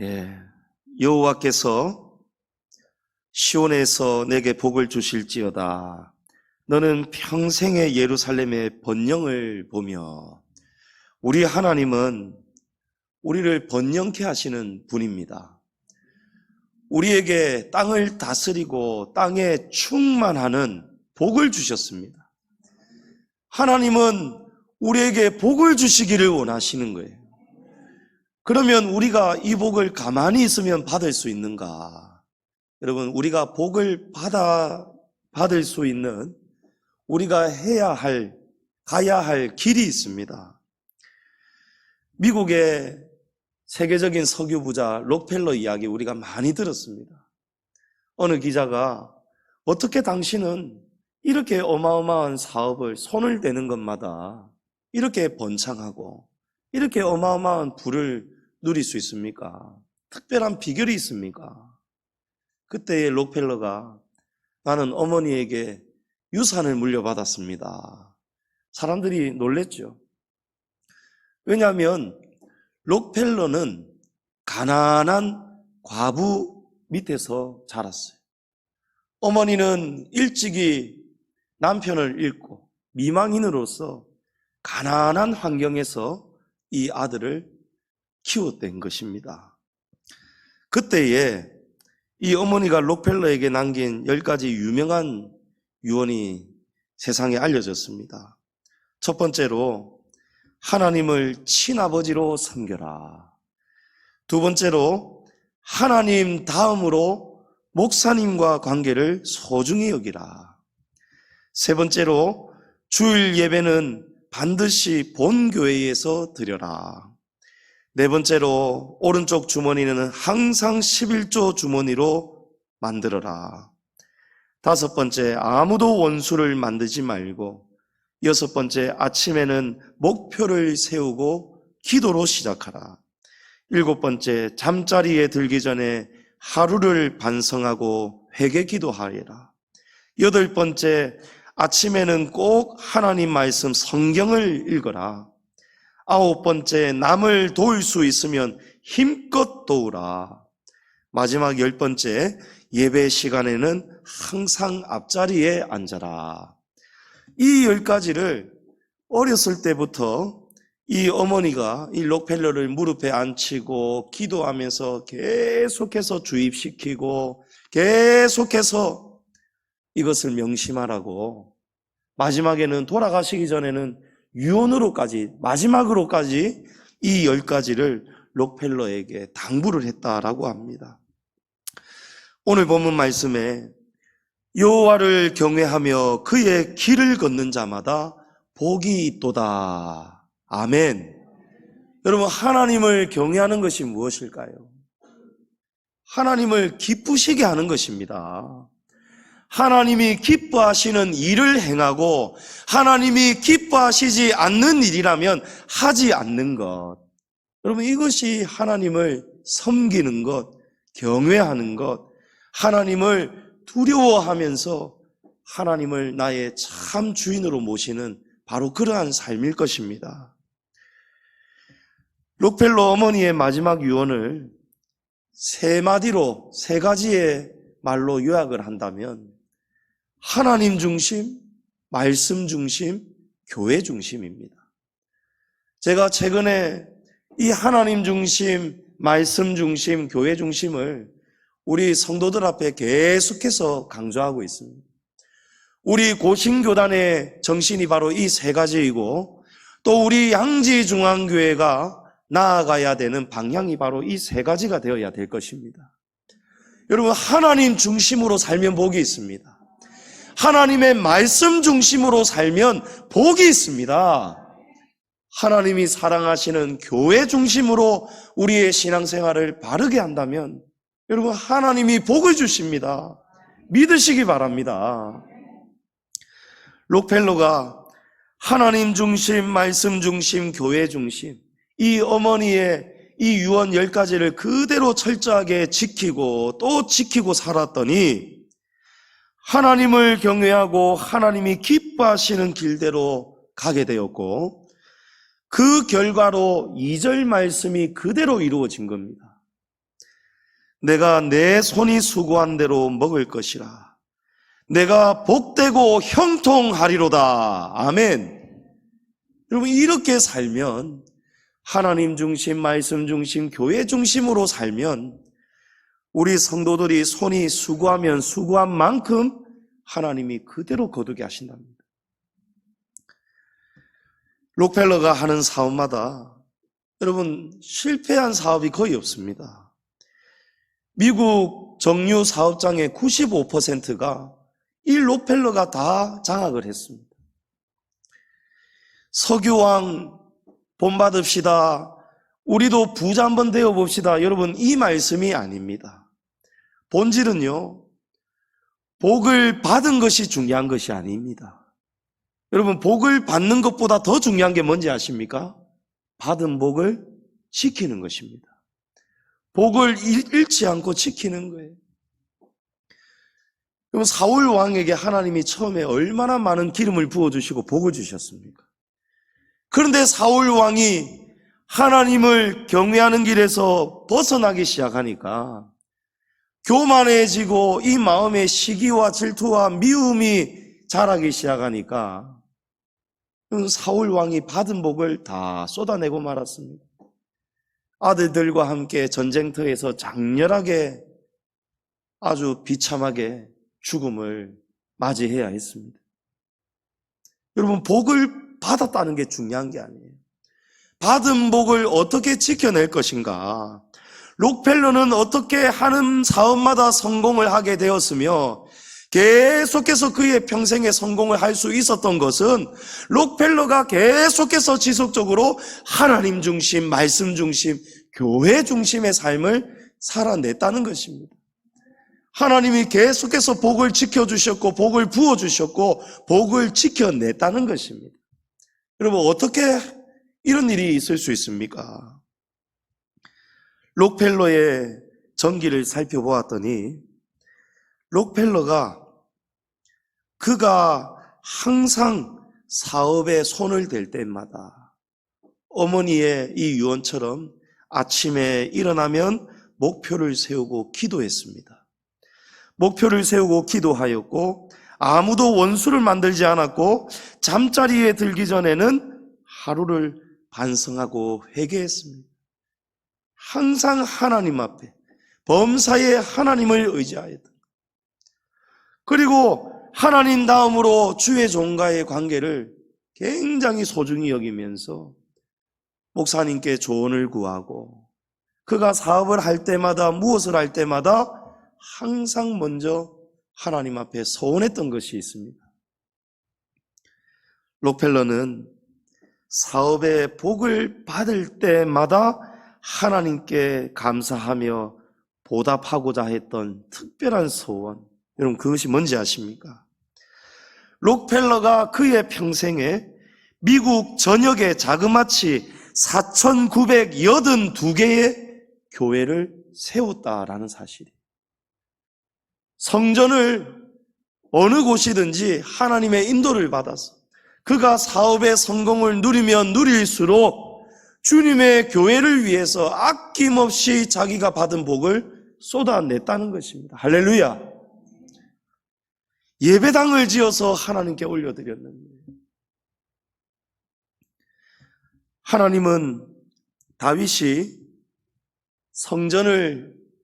예, 여호와께서 시온에서 내게 복을 주실지어다. 너는 평생의 예루살렘의 번영을 보며. 우리 하나님은 우리를 번영케 하시는 분입니다. 우리에게 땅을 다스리고 땅에 충만하는 복을 주셨습니다. 하나님은 우리에게 복을 주시기를 원하시는 거예요. 그러면 우리가 이 복을 가만히 있으면 받을 수 있는가? 여러분, 우리가 복을 받을 수 있는, 우리가 가야 할 길이 있습니다. 미국의 세계적인 석유 부자 록펠러 이야기 우리가 많이 들었습니다. 어느 기자가 어떻게 당신은 이렇게 어마어마한 사업을 손을 대는 것마다 이렇게 번창하고 이렇게 어마어마한 부를 누릴 수 있습니까? 특별한 비결이 있습니까? 그때의 록펠러가 나는 어머니에게 유산을 물려받았습니다. 사람들이 놀랬죠. 왜냐하면 록펠러는 가난한 과부 밑에서 자랐어요. 어머니는 일찍이 남편을 잃고 미망인으로서 가난한 환경에서 이 아들을 키웠던 것입니다. 그때에 이 어머니가 록펠러에게 남긴 10가지 유명한 유언이 세상에 알려졌습니다. 첫 번째로 하나님을 친아버지로 섬겨라. 두 번째로 하나님 다음으로 목사님과 관계를 소중히 여기라. 세 번째로 주일 예배는 반드시 본교회에서 드려라. 네 번째로 오른쪽 주머니는 항상 11조 주머니로 만들어라. 다섯 번째, 아무도 원수를 만들지 말고. 여섯 번째, 아침에는 목표를 세우고 기도로 시작하라. 일곱 번째, 잠자리에 들기 전에 하루를 반성하고 회개 기도하여라. 여덟 번째, 아침에는 꼭 하나님 말씀 성경을 읽어라. 아홉 번째, 남을 도울 수 있으면 힘껏 도우라. 마지막 10번째, 예배 시간에는 항상 앞자리에 앉아라. 이 10가지를 어렸을 때부터 이 어머니가 이 록펠러를 무릎에 앉히고 기도하면서 계속해서 주입시키고 계속해서 이것을 명심하라고, 마지막에는 돌아가시기 전에는 유언으로까지, 마지막으로까지 이 10가지를 록펠러에게 당부를 했다라고 합니다. 오늘 본문 말씀에 여호와를 경외하며 그의 길을 걷는 자마다 복이 있도다. 아멘. 여러분, 하나님을 경외하는 것이 무엇일까요? 하나님을 기쁘시게 하는 것입니다. 하나님이 기뻐하시는 일을 행하고 하나님이 기뻐하시지 않는 일이라면 하지 않는 것. 여러분, 이것이 하나님을 섬기는 것, 경외하는 것, 하나님을 두려워하면서 하나님을 나의 참 주인으로 모시는 바로 그러한 삶일 것입니다. 록펠러 어머니의 마지막 유언을 세 가지의 말로 요약을 한다면 하나님 중심, 말씀 중심, 교회 중심입니다. 제가 최근에 이 하나님 중심, 말씀 중심, 교회 중심을 우리 성도들 앞에 계속해서 강조하고 있습니다. 우리 고신교단의 정신이 바로 이 세 가지이고, 또 우리 양지중앙교회가 나아가야 되는 방향이 바로 이 세 가지가 되어야 될 것입니다. 여러분, 하나님 중심으로 살면 복이 있습니다. 하나님의 말씀 중심으로 살면 복이 있습니다. 하나님이 사랑하시는 교회 중심으로 우리의 신앙생활을 바르게 한다면 여러분, 하나님이 복을 주십니다. 믿으시기 바랍니다. 록펠러가 하나님 중심, 말씀 중심, 교회 중심, 이 어머니의 이 유언 10가지를 그대로 철저하게 지키고 또 지키고 살았더니 하나님을 경외하고 하나님이 기뻐하시는 길대로 가게 되었고, 그 결과로 2절 말씀이 그대로 이루어진 겁니다. 내가 내 손이 수고한 대로 먹을 것이라. 내가 복되고 형통하리로다. 아멘. 여러분, 이렇게 살면, 하나님 중심, 말씀 중심, 교회 중심으로 살면 우리 성도들이 손이 수고하면 수고한 만큼 하나님이 그대로 거두게 하신답니다. 록펠러가 하는 사업마다 여러분, 실패한 사업이 거의 없습니다. 미국 정유 사업장의 95%가 이 록펠러가 다 장악을 했습니다. 석유왕 본받읍시다. 우리도 부자 한번 되어봅시다. 여러분, 이 말씀이 아닙니다. 본질은요, 복을 받은 것이 중요한 것이 아닙니다. 여러분, 복을 받는 것보다 더 중요한 게 뭔지 아십니까? 받은 복을 지키는 것입니다. 복을 잃지 않고 지키는 거예요. 여러분, 사울 왕에게 하나님이 처음에 얼마나 많은 기름을 부어주시고 복을 주셨습니까? 그런데 사울 왕이 하나님을 경외하는 길에서 벗어나기 시작하니까 교만해지고 이 마음에 시기와 질투와 미움이 자라기 시작하니까 사울 왕이 받은 복을 다 쏟아내고 말았습니다. 아들들과 함께 전쟁터에서 장렬하게 아주 비참하게 죽음을 맞이해야 했습니다. 여러분, 복을 받았다는 게 중요한 게 아니에요. 받은 복을 어떻게 지켜낼 것인가? 록펠러는 어떻게 하는 사업마다 성공을 하게 되었으며 계속해서 그의 평생에 성공을 할 수 있었던 것은 록펠러가 계속해서 지속적으로 하나님 중심, 말씀 중심, 교회 중심의 삶을 살아냈다는 것입니다. 하나님이 계속해서 복을 지켜주셨고 복을 부어주셨고 복을 지켜냈다는 것입니다. 여러분, 어떻게 이런 일이 있을 수 있습니까? 록펠러의 전기를 살펴보았더니 록펠러가 그가 항상 사업에 손을 댈 때마다 어머니의 이 유언처럼 아침에 일어나면 목표를 세우고 기도했습니다. 목표를 세우고 기도하였고 아무도 원수를 만들지 않았고 잠자리에 들기 전에는 하루를 반성하고 회개했습니다. 항상 하나님 앞에 범사에 하나님을 의지하였다. 그리고 하나님 다음으로 주의 종과의 관계를 굉장히 소중히 여기면서 목사님께 조언을 구하고 그가 사업을 할 때마다 무엇을 할 때마다 항상 먼저 하나님 앞에 서원했던 것이 있습니다. 록펠러는 사업의 복을 받을 때마다 하나님께 감사하며 보답하고자 했던 특별한 소원, 여러분 그것이 뭔지 아십니까? 록펠러가 그의 평생에 미국 전역에 자그마치 4,982개의 교회를 세웠다라는 사실이에요. 성전을 어느 곳이든지 하나님의 인도를 받아서 그가 사업의 성공을 누리면 누릴수록 주님의 교회를 위해서 아낌없이 자기가 받은 복을 쏟아냈다는 것입니다. 할렐루야. 예배당을 지어서 하나님께 올려드렸는데 하나님은 다윗이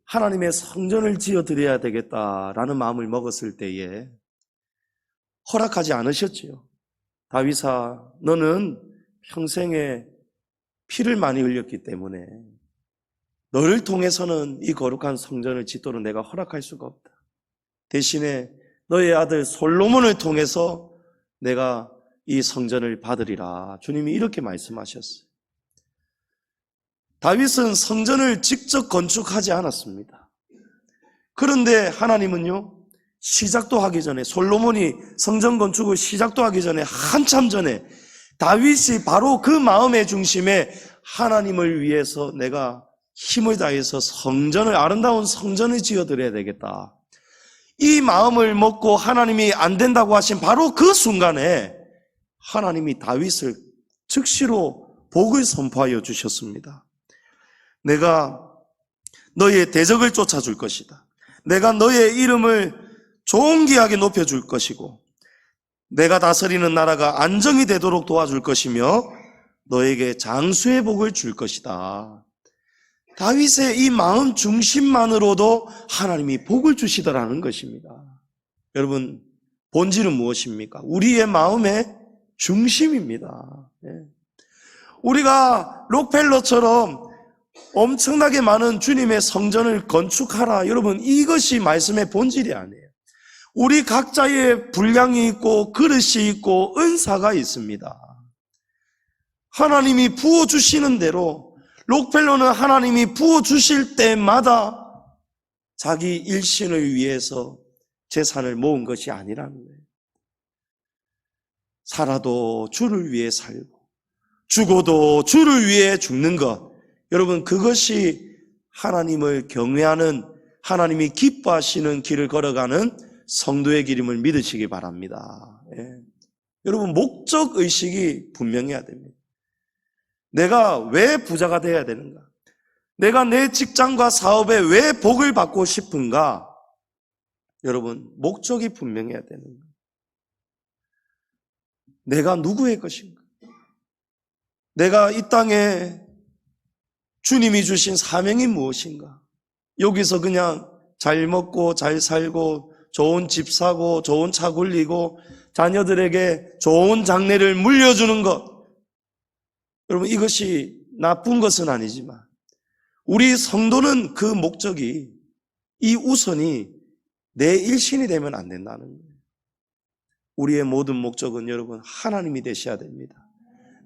하나님의 성전을 지어드려야 되겠다라는 마음을 먹었을 때에 허락하지 않으셨지요. 다윗아, 너는 평생에 피를 많이 흘렸기 때문에 너를 통해서는 이 거룩한 성전을 짓도록 내가 허락할 수가 없다. 대신에 너의 아들 솔로몬을 통해서 내가 이 성전을 받으리라. 주님이 이렇게 말씀하셨어요. 다윗은 성전을 직접 건축하지 않았습니다. 그런데 하나님은요, 시작도 하기 전에, 솔로몬이 성전 건축을 시작도 하기 전에 한참 전에 다윗이 바로 그 마음의 중심에 하나님을 위해서 내가 힘을 다해서 아름다운 성전을 지어드려야 되겠다. 이 마음을 먹고 하나님이 안 된다고 하신 바로 그 순간에 하나님이 다윗을 즉시로 복을 선포하여 주셨습니다. 내가 너의 대적을 쫓아줄 것이다. 내가 너의 이름을 존귀하게 높여줄 것이고 내가 다스리는 나라가 안정이 되도록 도와줄 것이며 너에게 장수의 복을 줄 것이다. 다윗의 이 마음 중심만으로도 하나님이 복을 주시더라는 것입니다. 여러분, 본질은 무엇입니까? 우리의 마음의 중심입니다. 우리가 록펠러처럼 엄청나게 많은 주님의 성전을 건축하라. 여러분, 이것이 말씀의 본질이 아니에요. 우리 각자의 분량이 있고 그릇이 있고 은사가 있습니다. 하나님이 부어주시는 대로 록펠러는 하나님이 부어주실 때마다 자기 일신을 위해서 재산을 모은 것이 아니라는 거예요. 살아도 주를 위해 살고 죽어도 주를 위해 죽는 것, 여러분, 그것이 하나님을 경외하는, 하나님이 기뻐하시는 길을 걸어가는 성도의 길임을 믿으시기 바랍니다. 여러분, 목적의식이 분명해야 됩니다. 내가 왜 부자가 되어야 되는가? 내가 내 직장과 사업에 왜 복을 받고 싶은가? 여러분, 목적이 분명해야 되는 거예요. 내가 누구의 것인가? 내가 이 땅에 주님이 주신 사명이 무엇인가? 여기서 그냥 잘 먹고 잘 살고 좋은 집 사고 좋은 차 굴리고 자녀들에게 좋은 장래를 물려주는 것, 여러분, 이것이 나쁜 것은 아니지만 우리 성도는 그 목적이, 이 우선이 내 일신이 되면 안 된다는 거예요. 우리의 모든 목적은 여러분 하나님이 되셔야 됩니다.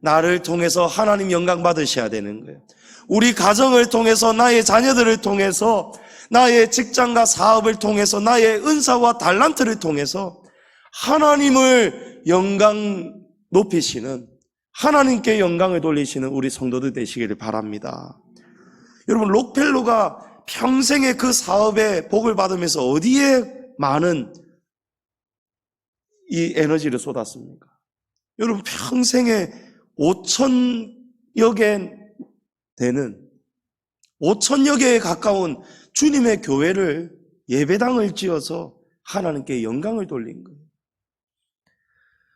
나를 통해서 하나님 영광 받으셔야 되는 거예요. 우리 가정을 통해서, 나의 자녀들을 통해서, 나의 직장과 사업을 통해서, 나의 은사와 달란트를 통해서 하나님을 영광 높이시는, 하나님께 영광을 돌리시는 우리 성도들 되시기를 바랍니다. 여러분, 록펠러가 평생의 그 사업에 복을 받으면서 어디에 많은 이 에너지를 쏟았습니까? 여러분, 평생에 5,000여 개 되는, 5,000여 개에 가까운 주님의 교회를, 예배당을 지어서 하나님께 영광을 돌린 거예요.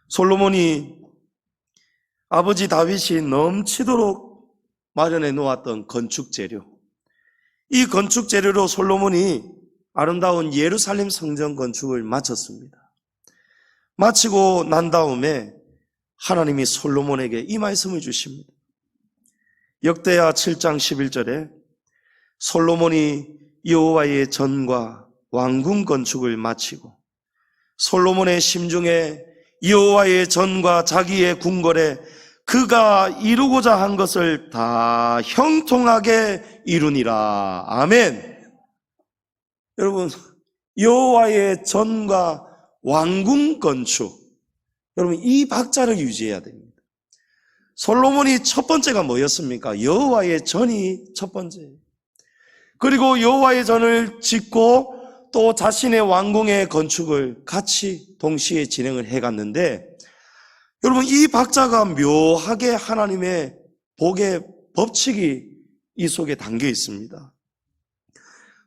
솔로몬이 아버지 다윗이 넘치도록 마련해 놓았던 건축 재료, 이 건축 재료로 솔로몬이 아름다운 예루살렘 성전 건축을 마쳤습니다. 마치고 난 다음에 하나님이 솔로몬에게 이 말씀을 주십니다. 역대하 7장 11절에 솔로몬이 여호와의 전과 왕궁 건축을 마치고 솔로몬의 심중에 여호와의 전과 자기의 궁궐에 그가 이루고자 한 것을 다 형통하게 이루니라. 아멘. 여러분, 여호와의 전과 왕궁 건축, 여러분, 이 박자를 유지해야 됩니다. 솔로몬이 첫 번째가 뭐였습니까? 여호와의 전이 첫 번째. 그리고 여호와의 전을 짓고 또 자신의 왕궁의 건축을 같이 동시에 진행을 해갔는데, 여러분, 이 박자가 묘하게 하나님의 복의 법칙이 이 속에 담겨 있습니다.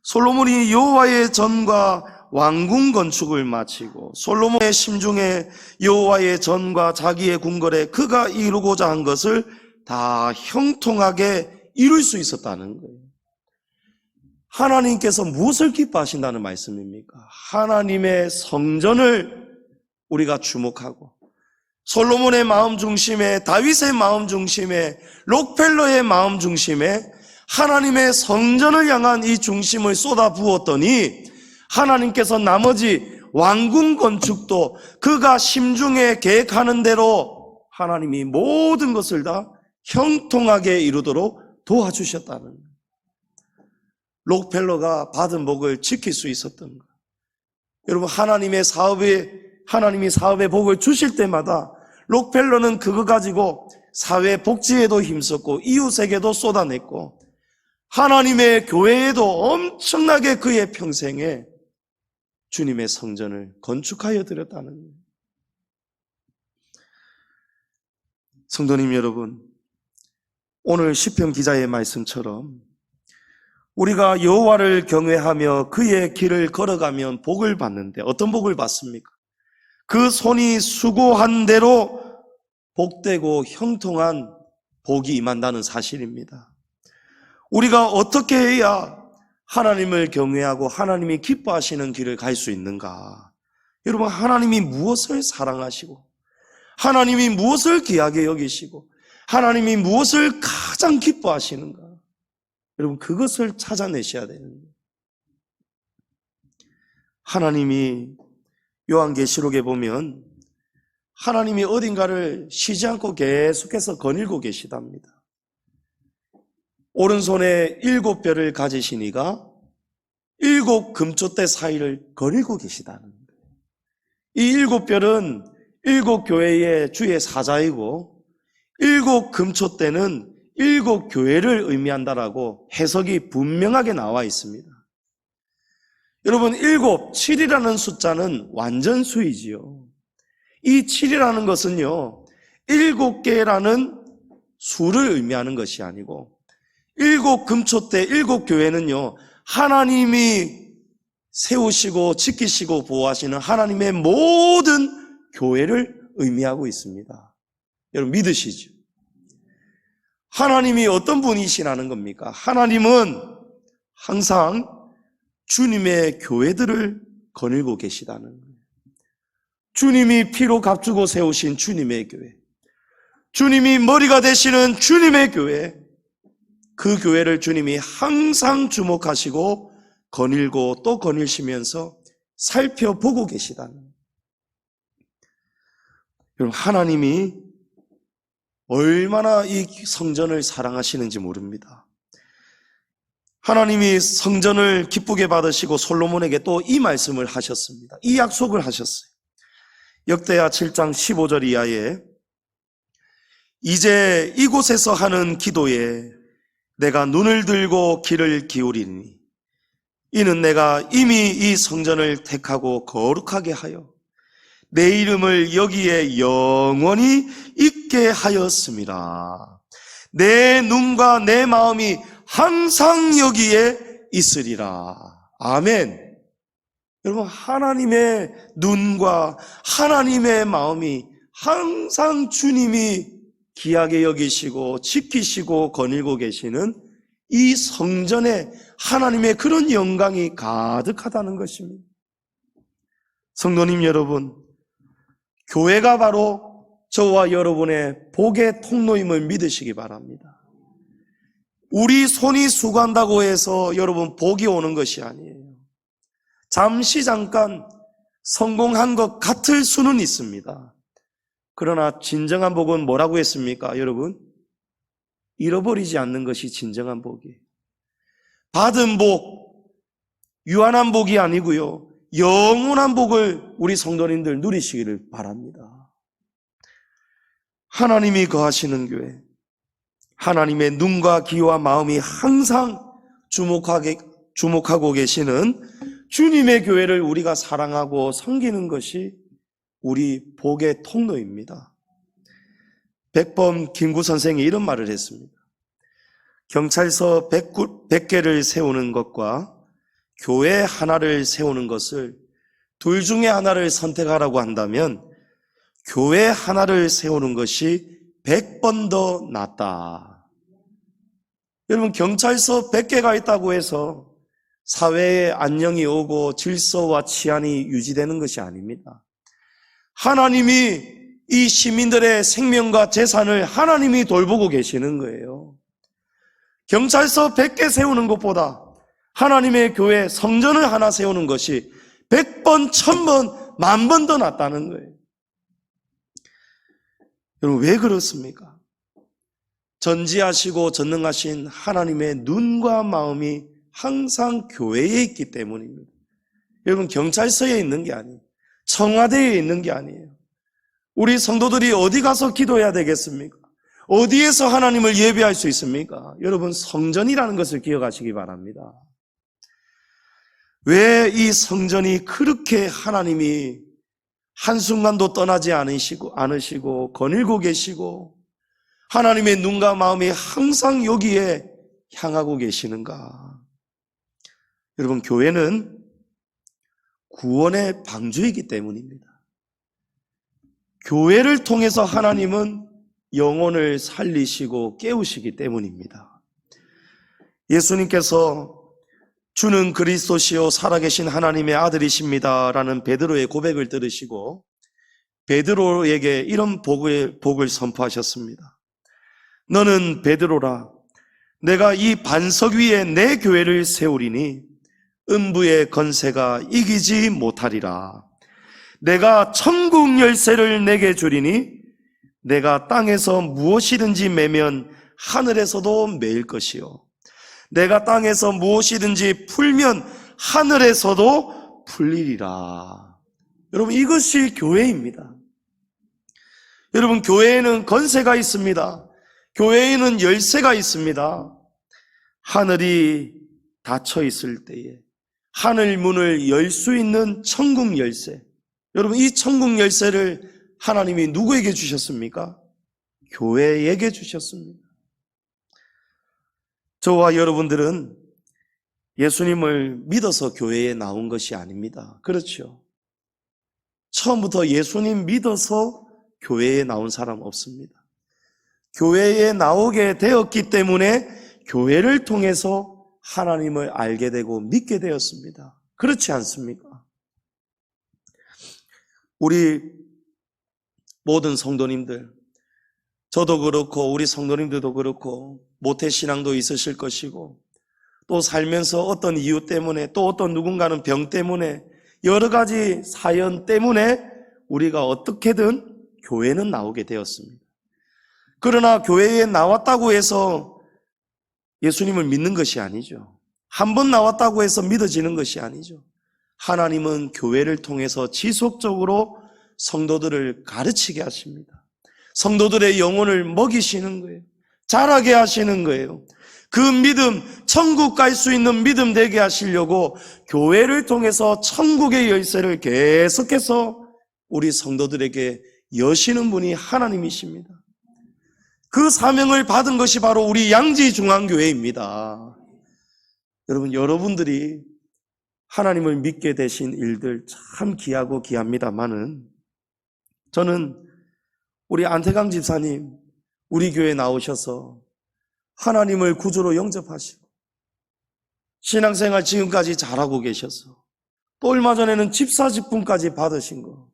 솔로몬이 여호와의 전과 왕궁 건축을 마치고 솔로몬의 심중에 여호와의 전과 자기의 궁궐에 그가 이루고자 한 것을 다 형통하게 이룰 수 있었다는 거예요. 하나님께서 무엇을 기뻐하신다는 말씀입니까? 하나님의 성전을 우리가 주목하고 솔로몬의 마음 중심에, 다윗의 마음 중심에, 록펠러의 마음 중심에 하나님의 성전을 향한 이 중심을 쏟아 부었더니 하나님께서 나머지 왕궁 건축도 그가 심중에 계획하는 대로 하나님이 모든 것을 다 형통하게 이루도록 도와주셨다는 거예요. 록펠러가 받은 복을 지킬 수 있었던 거예요. 여러분, 하나님이 사업에 복을 주실 때마다 록펠러는 그거 가지고 사회 복지에도 힘썼고 이웃에게도 쏟아냈고 하나님의 교회에도 엄청나게 그의 평생에 주님의 성전을 건축하여 드렸다는 거예요. 성도님 여러분, 오늘 시편 기자의 말씀처럼 우리가 여호와를 경외하며 그의 길을 걸어가면 복을 받는데 어떤 복을 받습니까? 그 손이 수고한 대로 복되고 형통한 복이 임한다는 사실입니다. 우리가 어떻게 해야 하나님을 경외하고 하나님이 기뻐하시는 길을 갈 수 있는가? 여러분, 하나님이 무엇을 사랑하시고 하나님이 무엇을 귀하게 여기시고 하나님이 무엇을 가장 기뻐하시는가? 여러분, 그것을 찾아내셔야 되는 거예요. 하나님이 요한계시록에 보면 하나님이 어딘가를 쉬지 않고 계속해서 거닐고 계시답니다. 오른손에 7뼈를 가지신 이가 7 금초대 사이를 거닐고 계시다는 거예요. 이 7뼈는 7 교회의 주의 사자이고 7 금초대는 7 교회를 의미한다라고 해석이 분명하게 나와 있습니다. 여러분, 7, 7이라는 숫자는 완전수이지요. 이 7이라는 것은요, 7개라는 수를 의미하는 것이 아니고 7 금초대 7 교회는요, 하나님이 세우시고 지키시고 보호하시는 하나님의 모든 교회를 의미하고 있습니다. 여러분, 믿으시죠? 하나님이 어떤 분이시라는 겁니까? 하나님은 항상 주님의 교회들을 거닐고 계시다는 거예요. 주님이 피로 값주고 세우신 주님의 교회, 주님이 머리가 되시는 주님의 교회, 그 교회를 주님이 항상 주목하시고 거닐고 또 거닐시면서 살펴보고 계시다는 거예요. 여러분, 하나님이 얼마나 이 성전을 사랑하시는지 모릅니다. 하나님이 성전을 기쁘게 받으시고 솔로몬에게 또 이 말씀을 하셨습니다. 이 약속을 하셨어요. 역대하 7장 15절 이하에 이제 이곳에서 하는 기도에 내가 눈을 들고 귀를 기울이니 이는 내가 이미 이 성전을 택하고 거룩하게 하여 내 이름을 여기에 영원히 있게 하였습니다. 내 눈과 내 마음이 항상 여기에 있으리라. 아멘. 여러분, 하나님의 눈과 하나님의 마음이 항상 주님이 귀하게 여기시고 지키시고 거닐고 계시는 이 성전에 하나님의 그런 영광이 가득하다는 것입니다. 성도님 여러분, 교회가 바로 저와 여러분의 복의 통로임을 믿으시기 바랍니다. 우리 손이 수고한다고 해서 여러분 복이 오는 것이 아니에요. 잠깐 성공한 것 같을 수는 있습니다. 그러나 진정한 복은 뭐라고 했습니까, 여러분? 잃어버리지 않는 것이 진정한 복이에요. 받은 복, 유한한 복이 아니고요, 영원한 복을 우리 성도님들 누리시기를 바랍니다. 하나님이 거하시는 교회, 하나님의 눈과 귀와 마음이 항상 주목하고 계시는 주님의 교회를 우리가 사랑하고 섬기는 것이 우리 복의 통로입니다. 백범 김구 선생이 이런 말을 했습니다. 경찰서 100개를 세우는 것과 교회 하나를 세우는 것을 둘 중에 하나를 선택하라고 한다면 교회 하나를 세우는 것이 100번 더 낫다. 여러분, 경찰서 100개가 있다고 해서 사회에 안녕이 오고 질서와 치안이 유지되는 것이 아닙니다. 하나님이 이 시민들의 생명과 재산을 하나님이 돌보고 계시는 거예요. 경찰서 100개 세우는 것보다 하나님의 교회 성전을 하나 세우는 것이 100번, 1000번, 10,000번 더 낫다는 거예요. 여러분, 왜 그렇습니까? 전지하시고 전능하신 하나님의 눈과 마음이 항상 교회에 있기 때문입니다. 여러분, 경찰서에 있는 게 아니에요. 청와대에 있는 게 아니에요. 우리 성도들이 어디 가서 기도해야 되겠습니까? 어디에서 하나님을 예배할 수 있습니까? 여러분, 성전이라는 것을 기억하시기 바랍니다. 왜 이 성전이 그렇게 하나님이 한순간도 떠나지 않으시고 거닐고 계시고 하나님의 눈과 마음이 항상 여기에 향하고 계시는가? 여러분, 교회는 구원의 방주이기 때문입니다. 교회를 통해서 하나님은 영혼을 살리시고 깨우시기 때문입니다. 예수님께서 주는 그리스도시요 살아계신 하나님의 아들이십니다 라는 베드로의 고백을 들으시고 베드로에게 이런 복을 선포하셨습니다. 너는 베드로라. 내가 이 반석 위에 내 교회를 세우리니 음부의 건세가 이기지 못하리라. 내가 천국 열쇠를 내게 주리니 내가 땅에서 무엇이든지 매면 하늘에서도 매일 것이요 내가 땅에서 무엇이든지 풀면 하늘에서도 풀리리라. 여러분, 이것이 교회입니다. 여러분, 교회에는 건세가 있습니다. 교회에는 열쇠가 있습니다. 하늘이 닫혀 있을 때에 하늘 문을 열 수 있는 천국 열쇠. 여러분, 이 천국 열쇠를 하나님이 누구에게 주셨습니까? 교회에게 주셨습니다. 저와 여러분들은 예수님을 믿어서 교회에 나온 것이 아닙니다. 그렇죠? 처음부터 예수님 믿어서 교회에 나온 사람 없습니다. 교회에 나오게 되었기 때문에 교회를 통해서 하나님을 알게 되고 믿게 되었습니다. 그렇지 않습니까? 우리 모든 성도님들, 저도 그렇고 우리 성도님들도 그렇고 모태신앙도 있으실 것이고 또 살면서 어떤 이유 때문에 또 어떤 누군가는 병 때문에 여러 가지 사연 때문에 우리가 어떻게든 교회는 나오게 되었습니다. 그러나 교회에 나왔다고 해서 예수님을 믿는 것이 아니죠. 한 번 나왔다고 해서 믿어지는 것이 아니죠. 하나님은 교회를 통해서 지속적으로 성도들을 가르치게 하십니다. 성도들의 영혼을 먹이시는 거예요. 자라게 하시는 거예요. 그 믿음, 천국 갈 수 있는 믿음 되게 하시려고 교회를 통해서 천국의 열쇠를 계속해서 우리 성도들에게 여시는 분이 하나님이십니다. 그 사명을 받은 것이 바로 우리 양지중앙교회입니다. 여러분, 여러분들이 하나님을 믿게 되신 일들 참 귀하고 귀합니다만은 저는 우리 안태강 집사님 우리 교회에 나오셔서 하나님을 구주로 영접하시고 신앙생활 지금까지 잘하고 계셔서 또 얼마 전에는 집사 직분까지 받으신 거,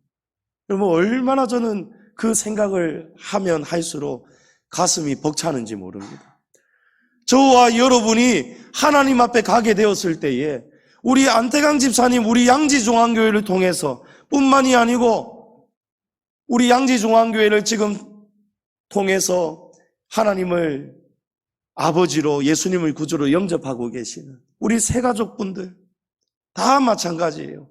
여러분 얼마나 저는 그 생각을 하면 할수록 가슴이 벅차는지 모릅니다. 저와 여러분이 하나님 앞에 가게 되었을 때에 우리 안태강 집사님 우리 양지중앙교회를 통해서 뿐만이 아니고 우리 양지중앙교회를 지금 통해서 하나님을 아버지로 예수님을 구주로 영접하고 계시는 우리 새가족분들 다 마찬가지예요.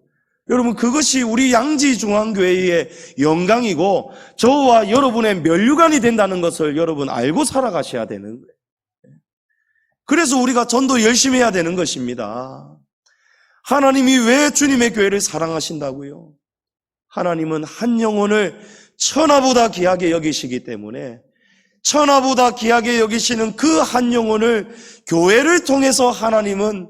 여러분, 그것이 우리 양지중앙교회의 영광이고 저와 여러분의 면류관이 된다는 것을 여러분 알고 살아가셔야 되는 거예요. 그래서 우리가 전도 열심히 해야 되는 것입니다. 하나님이 왜 주님의 교회를 사랑하신다고요? 하나님은 한 영혼을 천하보다 귀하게 여기시기 때문에 천하보다 귀하게 여기시는 그 한 영혼을 교회를 통해서 하나님은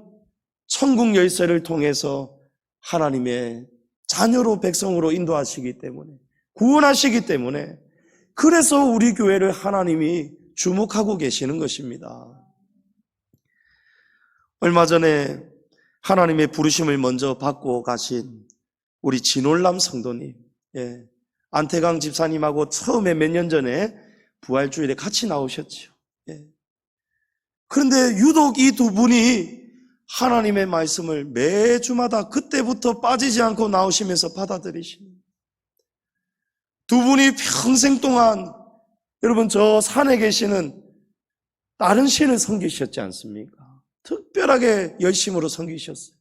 천국 열쇠를 통해서 하나님의 자녀로 백성으로 인도하시기 때문에 구원하시기 때문에 그래서 우리 교회를 하나님이 주목하고 계시는 것입니다. 얼마 전에 하나님의 부르심을 먼저 받고 가신 우리 진올람 성도님, 안태강 집사님하고 처음에 몇 년 전에 부활주일에 같이 나오셨죠. 그런데 유독 이 두 분이 하나님의 말씀을 매주마다 그때부터 빠지지 않고 나오시면서 받아들이십니다. 두 분이 평생 동안 여러분 저 산에 계시는 다른 신을 섬기셨지 않습니까? 특별하게 열심으로 섬기셨어요.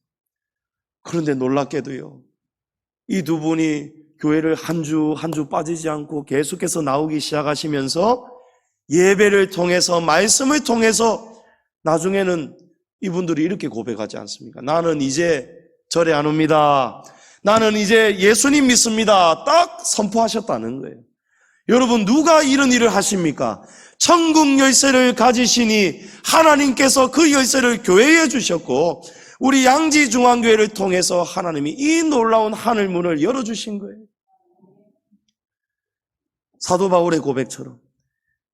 그런데 놀랍게도요, 이 두 분이 교회를 한 주 한 주 빠지지 않고 계속해서 나오기 시작하시면서 예배를 통해서 말씀을 통해서 나중에는 이분들이 이렇게 고백하지 않습니까? 나는 이제 절에 안 옵니다. 나는 이제 예수님 믿습니다. 딱 선포하셨다는 거예요. 여러분, 누가 이런 일을 하십니까? 천국 열쇠를 가지시니 하나님께서 그 열쇠를 교회에 주셨고 우리 양지중앙교회를 통해서 하나님이 이 놀라운 하늘문을 열어주신 거예요. 사도 바울의 고백처럼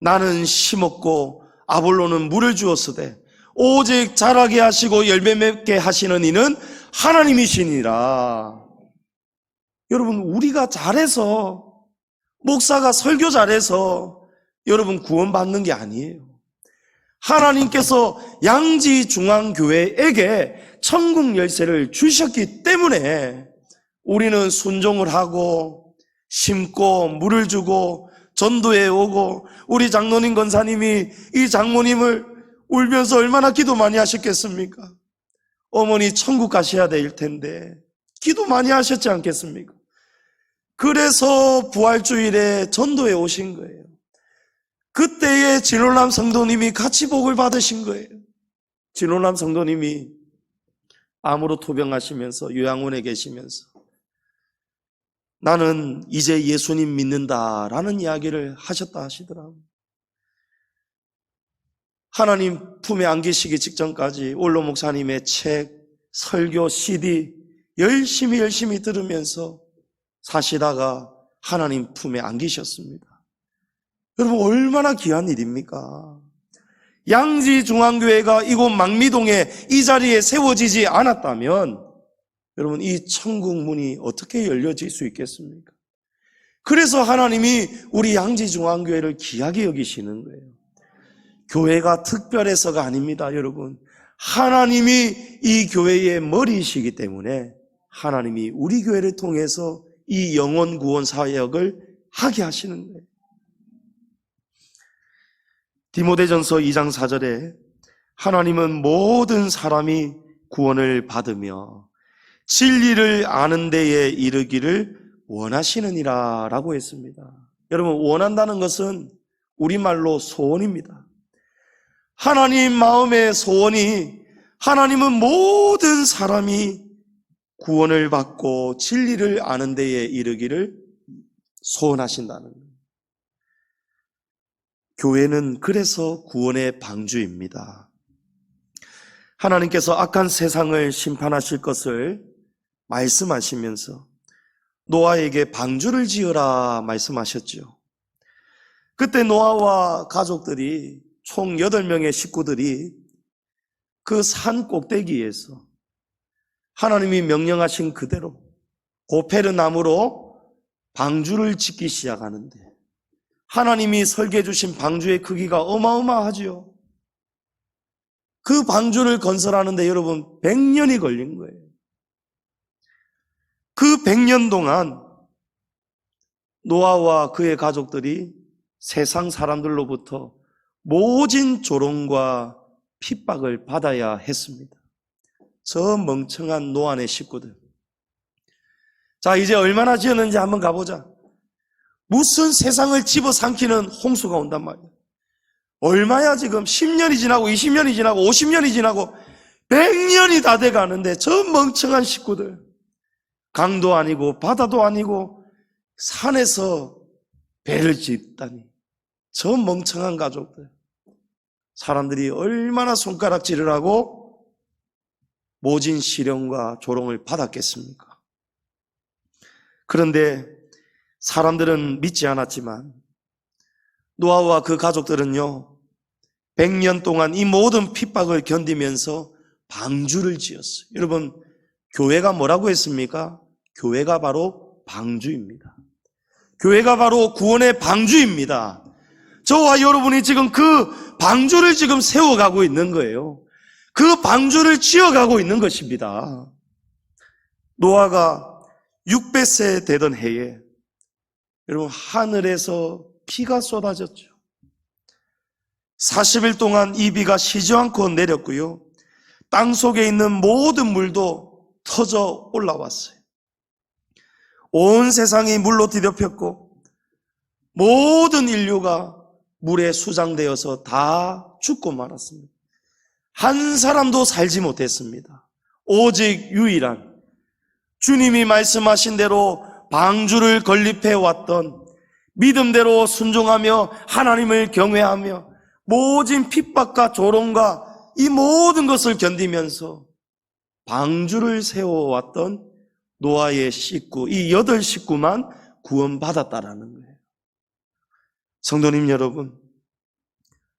나는 심었고 아볼로는 물을 주었으되 오직 자라게 하시고 열매 맺게 하시는 이는 하나님이시니라. 여러분, 우리가 잘해서, 목사가 설교 잘해서 여러분 구원받는 게 아니에요. 하나님께서 양지중앙교회에게 천국 열쇠를 주셨기 때문에 우리는 순종을 하고 심고 물을 주고 전도해 오고, 우리 장로님 권사님이 이 장모님을 울면서 얼마나 기도 많이 하셨겠습니까? 어머니 천국 가셔야 될 텐데 기도 많이 하셨지 않겠습니까? 그래서 부활주일에 전도해 오신 거예요. 그때에 진홀람 성도님이 같이 복을 받으신 거예요. 진홀람 성도님이 암으로 토병하시면서 요양원에 계시면서 나는 이제 예수님 믿는다라는 이야기를 하셨다 하시더라고요. 하나님 품에 안기시기 직전까지 올로 목사님의 책, 설교, CD 열심히 들으면서 사시다가 하나님 품에 안기셨습니다. 여러분, 얼마나 귀한 일입니까? 양지중앙교회가 이곳 망미동에 이 자리에 세워지지 않았다면 여러분, 이 천국 문이 어떻게 열려질 수 있겠습니까? 그래서 하나님이 우리 양지중앙교회를 귀하게 여기시는 거예요. 교회가 특별해서가 아닙니다, 여러분. 하나님이 이 교회의 머리이시기 때문에 하나님이 우리 교회를 통해서 이 영혼 구원 사역을 하게 하시는 거예요. 디모데전서 2장 4절에 하나님은 모든 사람이 구원을 받으며 진리를 아는 데에 이르기를 원하시느니라 라고 했습니다. 여러분, 원한다는 것은 우리말로 소원입니다. 하나님 마음의 소원이, 하나님은 모든 사람이 구원을 받고 진리를 아는 데에 이르기를 소원하신다는 거예요. 교회는 그래서 구원의 방주입니다. 하나님께서 악한 세상을 심판하실 것을 말씀하시면서 노아에게 방주를 지어라 말씀하셨죠. 그때 노아와 가족들이 총 8명의 식구들이 그 산 꼭대기에서 하나님이 명령하신 그대로 고페르 나무로 방주를 짓기 시작하는데, 하나님이 설계해 주신 방주의 크기가 어마어마하지요. 그 방주를 건설하는데 여러분 100년이 걸린 거예요. 그 100년 동안 노아와 그의 가족들이 세상 사람들로부터 모진 조롱과 핍박을 받아야 했습니다. 저 멍청한 노아의 식구들. 자, 이제 얼마나 지었는지 한번 가보자. 무슨 세상을 집어삼키는 홍수가 온단 말이야. 얼마야 지금? 10년이 지나고 20년이 지나고 50년이 지나고 100년이 다 돼가는데 저 멍청한 식구들, 강도 아니고 바다도 아니고 산에서 배를 짓다니, 저 멍청한 가족들, 사람들이 얼마나 손가락질을 하고 모진 시련과 조롱을 받았겠습니까? 그런데 사람들은 믿지 않았지만 노아와 그 가족들은요 100년 동안 이 모든 핍박을 견디면서 방주를 지었어요. 여러분, 교회가 뭐라고 했습니까? 교회가 바로 방주입니다. 교회가 바로 구원의 방주입니다. 저와 여러분이 지금 그 방주를 지금 세워가고 있는 거예요. 그 방주를 지어가고 있는 것입니다. 노아가 600세 되던 해에 여러분 하늘에서 비가 쏟아졌죠. 40일 동안 이 비가 쉬지 않고 내렸고요, 땅 속에 있는 모든 물도 터져 올라왔어요. 온 세상이 물로 뒤덮였고 모든 인류가 물에 수장되어서 다 죽고 말았습니다. 한 사람도 살지 못했습니다. 오직 유일한 주님이 말씀하신 대로 방주를 건립해 왔던, 믿음대로 순종하며 하나님을 경외하며 모진 핍박과 조롱과 이 모든 것을 견디면서 방주를 세워왔던 노아의 식구, 이 8식구만 구원받았다라는 거예요. 성도님 여러분,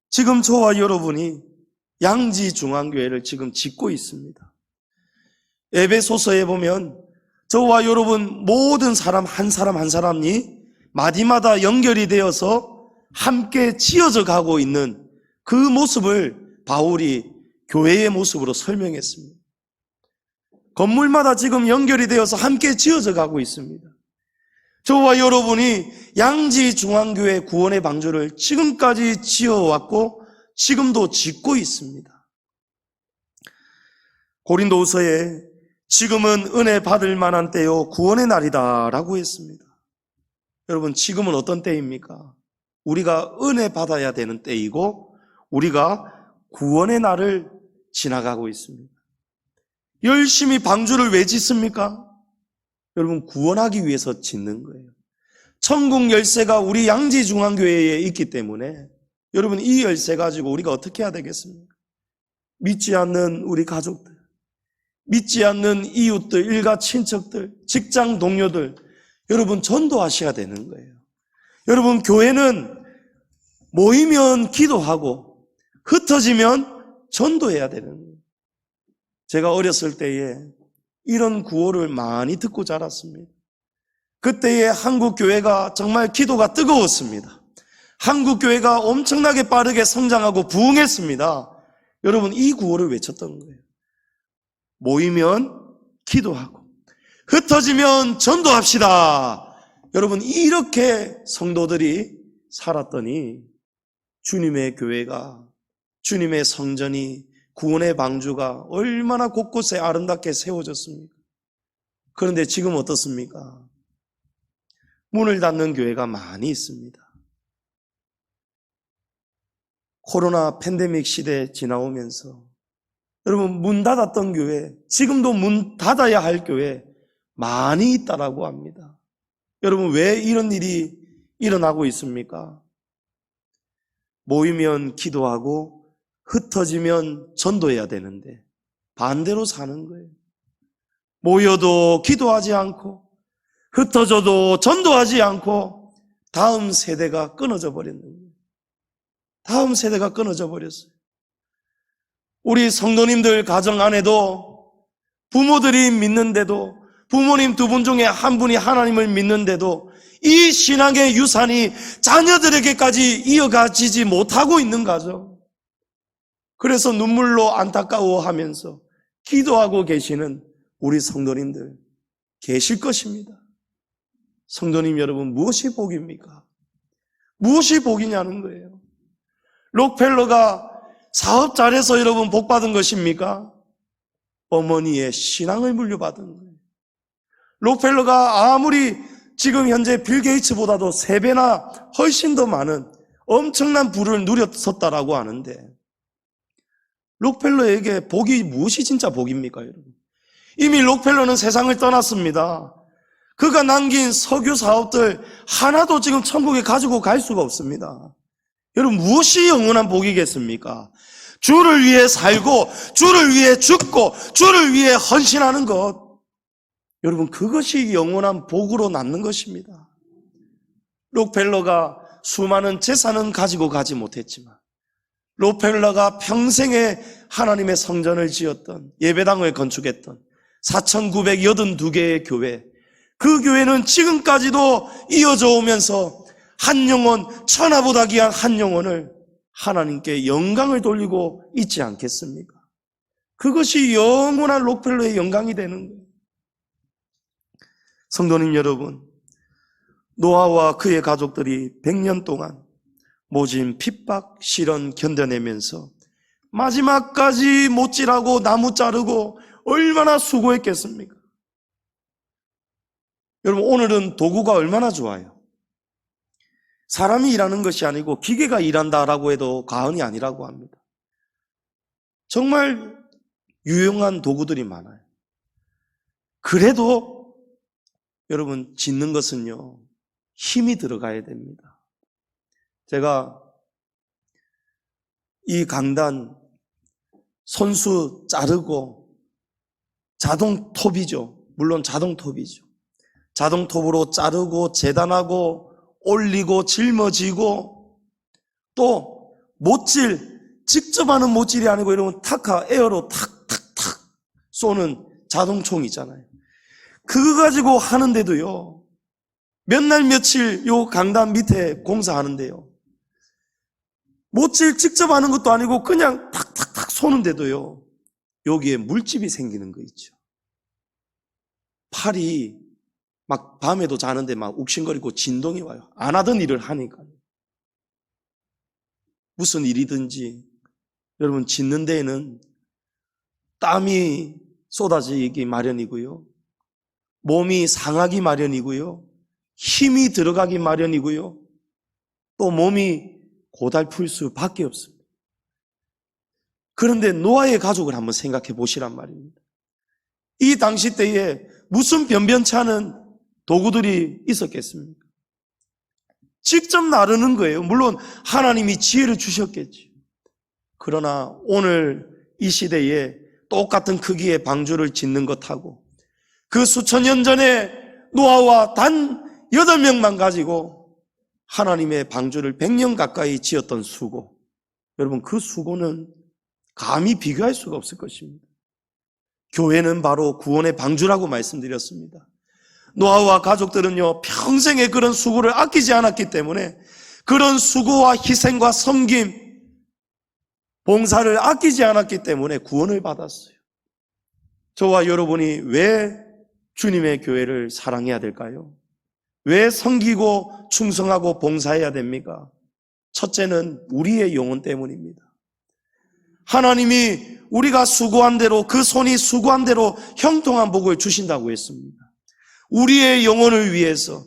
지금 저와 여러분이 양지중앙교회를 지금 짓고 있습니다. 에베소서에 보면 저와 여러분 모든 사람 한 사람이 마디마다 연결이 되어서 함께 지어져 가고 있는 그 모습을 바울이 교회의 모습으로 설명했습니다. 건물마다 지금 연결이 되어서 함께 지어져 가고 있습니다. 저와 여러분이 양지중앙교회 구원의 방주를 지금까지 지어왔고 지금도 짓고 있습니다. 고린도후서에 지금은 은혜 받을 만한 때요 구원의 날이다 라고 했습니다. 여러분, 지금은 어떤 때입니까? 우리가 은혜 받아야 되는 때이고 우리가 구원의 날을 지나가고 있습니다. 열심히 방주를 왜 짓습니까? 여러분, 구원하기 위해서 짓는 거예요. 천국 열쇠가 우리 양지중앙교회에 있기 때문에 여러분, 이 열쇠 가지고 우리가 어떻게 해야 되겠습니까? 믿지 않는 우리 가족들, 믿지 않는 이웃들, 일가 친척들, 직장 동료들, 여러분 전도하셔야 되는 거예요. 여러분, 교회는 모이면 기도하고 흩어지면 전도해야 되는 거예요. 제가 어렸을 때에 이런 구호를 많이 듣고 자랐습니다. 그때에 한국 교회가 정말 기도가 뜨거웠습니다. 한국 교회가 엄청나게 빠르게 성장하고 부흥했습니다. 여러분, 이 구호를 외쳤던 거예요. 모이면 기도하고 흩어지면 전도합시다. 여러분, 이렇게 성도들이 살았더니 주님의 교회가, 주님의 성전이, 구원의 방주가 얼마나 곳곳에 아름답게 세워졌습니까? 그런데 지금 어떻습니까? 문을 닫는 교회가 많이 있습니다. 코로나 팬데믹 시대 지나오면서 여러분, 문 닫았던 교회, 지금도 문 닫아야 할 교회 많이 있다라고 합니다. 여러분, 왜 이런 일이 일어나고 있습니까? 모이면 기도하고 흩어지면 전도해야 되는데 반대로 사는 거예요. 모여도 기도하지 않고 흩어져도 전도하지 않고 다음 세대가 끊어져 버렸는데, 다음 세대가 끊어져 버렸어요. 우리 성도님들 가정 안에도 부모들이 믿는데도, 부모님 두 분 중에 한 분이 하나님을 믿는데도 이 신앙의 유산이 자녀들에게까지 이어가지지 못하고 있는 거죠. 그래서 눈물로 안타까워하면서 기도하고 계시는 우리 성도님들 계실 것입니다. 성도님 여러분, 무엇이 복입니까? 무엇이 복이냐는 거예요. 록펠러가 사업 잘해서 여러분 복 받은 것입니까? 어머니의 신앙을 물려받은 거예요. 록펠러가 아무리 지금 현재 빌 게이츠보다도 3배나 훨씬 더 많은 엄청난 부를 누렸었다라고 하는데, 록펠러에게 복이 무엇이 진짜 복입니까, 여러분? 이미 록펠러는 세상을 떠났습니다. 그가 남긴 석유 사업들 하나도 지금 천국에 가지고 갈 수가 없습니다. 여러분, 무엇이 영원한 복이겠습니까? 주를 위해 살고 주를 위해 죽고 주를 위해 헌신하는 것, 여러분, 그것이 영원한 복으로 남는 것입니다. 록펠러가 수많은 재산은 가지고 가지 못했지만, 록펠러가 평생에 하나님의 성전을 지었던, 예배당을 건축했던 4,982개의 교회, 그 교회는 지금까지도 이어져 오면서 한 영혼, 천하보다 귀한 한 영혼을 하나님께 영광을 돌리고 있지 않겠습니까? 그것이 영원한 록펠러의 영광이 되는 거예요. 성도님 여러분, 노아와 그의 가족들이 100년 동안 모진 핍박, 시련 견뎌내면서 마지막까지 못질하고 나무 자르고 얼마나 수고했겠습니까? 여러분, 오늘은 도구가 얼마나 좋아요. 사람이 일하는 것이 아니고 기계가 일한다라고 해도 과언이 아니라고 합니다. 정말 유용한 도구들이 많아요. 그래도 여러분, 짓는 것은요, 힘이 들어가야 됩니다. 제가 이 강단, 손수 자르고 자동톱이죠. 물론 자동톱이죠. 자동톱으로 자르고 재단하고 올리고 짊어지고, 또 못질, 직접 하는 못질이 아니고 여러분 타카 에어로 탁탁탁 쏘는 자동총 있잖아요. 그거 가지고 하는데도요, 몇 날 며칠 요 강단 밑에 공사하는데요, 못질 직접 하는 것도 아니고 그냥 탁탁탁 쏘는데도요, 여기에 물집이 생기는 거 있죠. 팔이 막 밤에도 자는데 막 욱신거리고 진동이 와요. 안 하던 일을 하니까. 무슨 일이든지 여러분 짓는 데에는 땀이 쏟아지기 마련이고요, 몸이 상하기 마련이고요, 힘이 들어가기 마련이고요, 또 몸이 고달플 수밖에 없습니다. 그런데 노아의 가족을 한번 생각해 보시란 말입니다. 이 당시 때에 무슨 변변치 않은 도구들이 있었겠습니까? 직접 나르는 거예요. 물론 하나님이 지혜를 주셨겠지. 그러나 오늘 이 시대에 똑같은 크기의 방주를 짓는 것하고 그 수천 년 전에 노아와 단 8명만 가지고 하나님의 방주를 100년 가까이 지었던 수고, 여러분 그 수고는 감히 비교할 수가 없을 것입니다. 교회는 바로 구원의 방주라고 말씀드렸습니다. 노아와 가족들은요, 평생에 그런 수고를 아끼지 않았기 때문에 그런 수고와 희생과 섬김, 봉사를 아끼지 않았기 때문에 구원을 받았어요. 저와 여러분이 왜 주님의 교회를 사랑해야 될까요? 왜 섬기고 충성하고 봉사해야 됩니까? 첫째는 우리의 영혼 때문입니다. 하나님이 우리가 수고한 대로, 그 손이 수고한 대로 형통한 복을 주신다고 했습니다. 우리의 영혼을 위해서,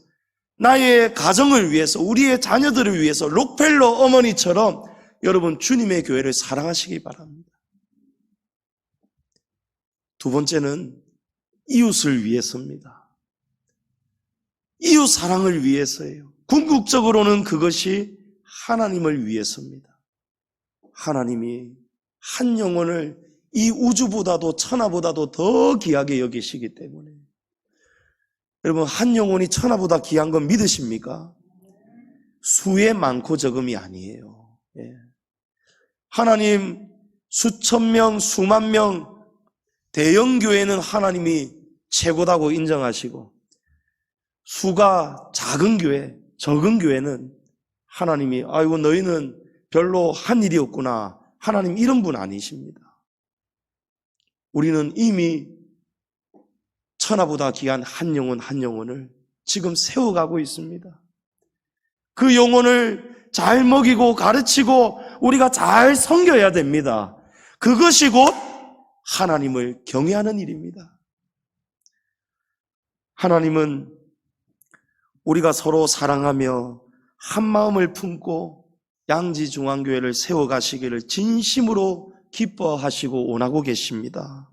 나의 가정을 위해서, 우리의 자녀들을 위해서 록펠러 어머니처럼 여러분 주님의 교회를 사랑하시기 바랍니다. 두 번째는 이웃을 위해서입니다. 이웃 사랑을 위해서예요. 궁극적으로는 그것이 하나님을 위해서입니다. 하나님이 한 영혼을 이 우주보다도 천하보다도 더 귀하게 여기시기 때문에, 여러분 한 영혼이 천하보다 귀한 건 믿으십니까? 수의 많고 적음이 아니에요. 예. 하나님 수천 명, 수만 명 대형 교회는 하나님이 최고다고 인정하시고, 수가 작은 교회, 적은 교회는 하나님이 아이고 너희는 별로 한 일이 없구나, 하나님 이런 분 아니십니다. 우리는 이미 천하보다 귀한 한 영혼 한 영혼을 지금 세워가고 있습니다. 그 영혼을 잘 먹이고 가르치고 우리가 잘 섬겨야 됩니다. 그것이 곧 하나님을 경외하는 일입니다. 하나님은 우리가 서로 사랑하며 한 마음을 품고 양지중앙교회를 세워가시기를 진심으로 기뻐하시고 원하고 계십니다.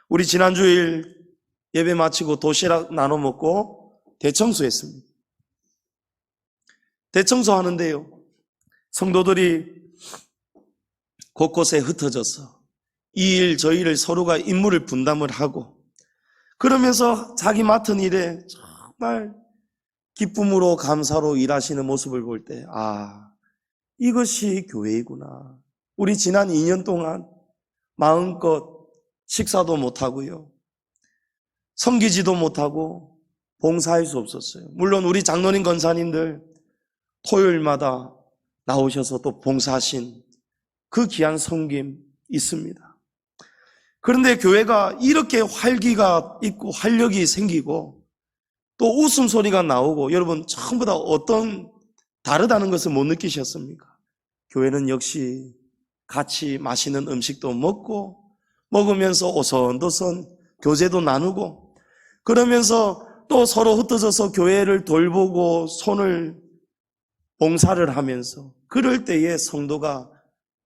우리 지난주일 예배 마치고 도시락 나눠 먹고 대청소했습니다. 대청소하는데요, 성도들이 곳곳에 흩어져서 이 일 저 일을 서로가 임무를 분담을 하고, 그러면서 자기 맡은 일에 정말 기쁨으로 감사로 일하시는 모습을 볼 때, 아, 이것이 교회이구나. 우리 지난 2년 동안 마음껏 식사도 못하고요, 섬기지도 못하고 봉사할 수 없었어요. 물론 우리 장로님 권사님들 토요일마다 나오셔서 또 봉사하신 그 귀한 섬김 있습니다. 그런데 교회가 이렇게 활기가 있고 활력이 생기고 또 웃음소리가 나오고, 여러분 전부 다 어떤 다르다는 것을 못 느끼셨습니까? 교회는 역시 같이 맛있는 음식도 먹고 먹으면서 오선도선 교제도 나누고, 그러면서 또 서로 흩어져서 교회를 돌보고 손을 봉사를 하면서, 그럴 때에 성도가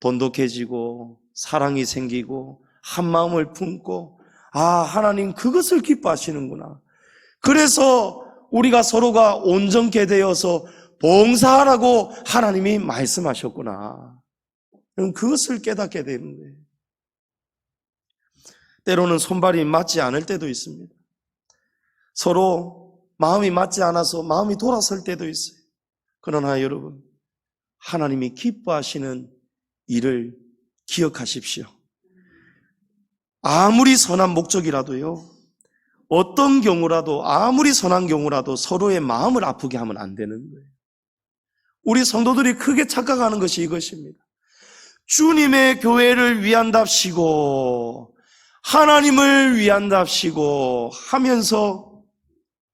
돈독해지고 사랑이 생기고 한 마음을 품고, 아, 하나님 그것을 기뻐하시는구나. 그래서 우리가 서로가 온전케 되어서 봉사하라고 하나님이 말씀하셨구나. 그것을 깨닫게 되는 거예요. 때로는 손발이 맞지 않을 때도 있습니다. 서로 마음이 맞지 않아서 마음이 돌아설 때도 있어요. 그러나 여러분, 하나님이 기뻐하시는 일을 기억하십시오. 아무리 선한 목적이라도요, 어떤 경우라도, 아무리 선한 경우라도 서로의 마음을 아프게 하면 안 되는 거예요. 우리 성도들이 크게 착각하는 것이 이것입니다. 주님의 교회를 위한답시고 하나님을 위한답시고 하면서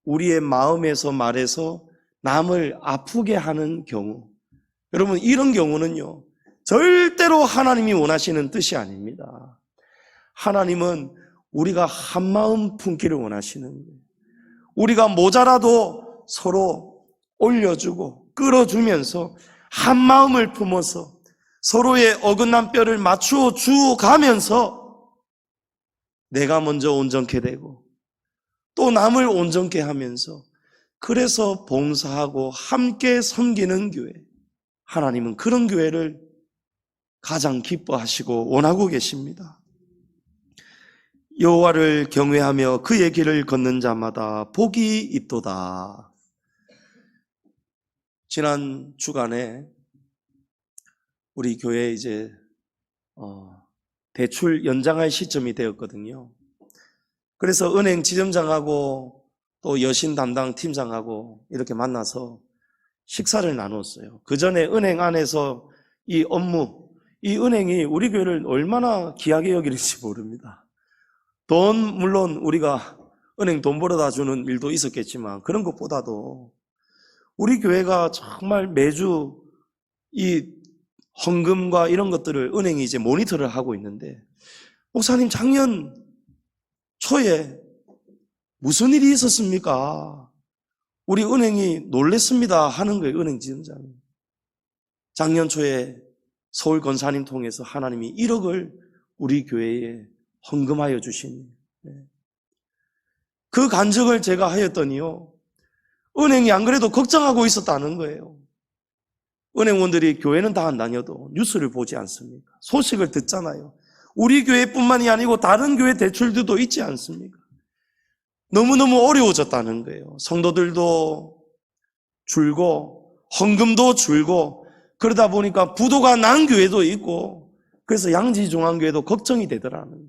우리의 마음에서 말해서 남을 아프게 하는 경우, 여러분, 이런 경우는요, 절대로 하나님이 원하시는 뜻이 아닙니다. 하나님은 우리가 한마음 품기를 원하시는 거예요. 우리가 모자라도 서로 올려주고 끌어주면서 한마음을 품어서 서로의 어긋난 뼈를 맞추어 주가면서 내가 먼저 온전케 되고 또 남을 온전케 하면서, 그래서 봉사하고 함께 섬기는 교회, 하나님은 그런 교회를 가장 기뻐하시고 원하고 계십니다. 여호와를 경외하며 그의 길을 걷는 자마다 복이 있도다. 지난 주간에 우리 교회에 이제 대출 연장할 시점이 되었거든요. 그래서 은행 지점장하고 또 여신 담당 팀장하고 이렇게 만나서 식사를 나눴어요. 그 전에 은행 안에서 이 업무, 이 은행이 우리 교회를 얼마나 귀하게 여기는지 모릅니다. 돈, 물론 우리가 은행 돈 벌어다 주는 일도 있었겠지만 그런 것보다도 우리 교회가 정말 매주 이 헌금과 이런 것들을 은행이 이제 모니터를 하고 있는데, 목사님 작년 초에 무슨 일이 있었습니까? 우리 은행이 놀랬습니다 하는 거예요. 은행 지점장이 작년 초에 서울 권사님 통해서 하나님이 1억을 우리 교회에 헌금하여 주신, 그 간증을 제가 하였더니요, 은행이 안 그래도 걱정하고 있었다는 거예요. 은행원들이 교회는 다 안 다녀도 뉴스를 보지 않습니까? 소식을 듣잖아요. 우리 교회뿐만이 아니고 다른 교회 대출들도 있지 않습니까? 너무너무 어려워졌다는 거예요. 성도들도 줄고 헌금도 줄고 그러다 보니까 부도가 난 교회도 있고, 그래서 양지중앙교회도 걱정이 되더라는 거예요.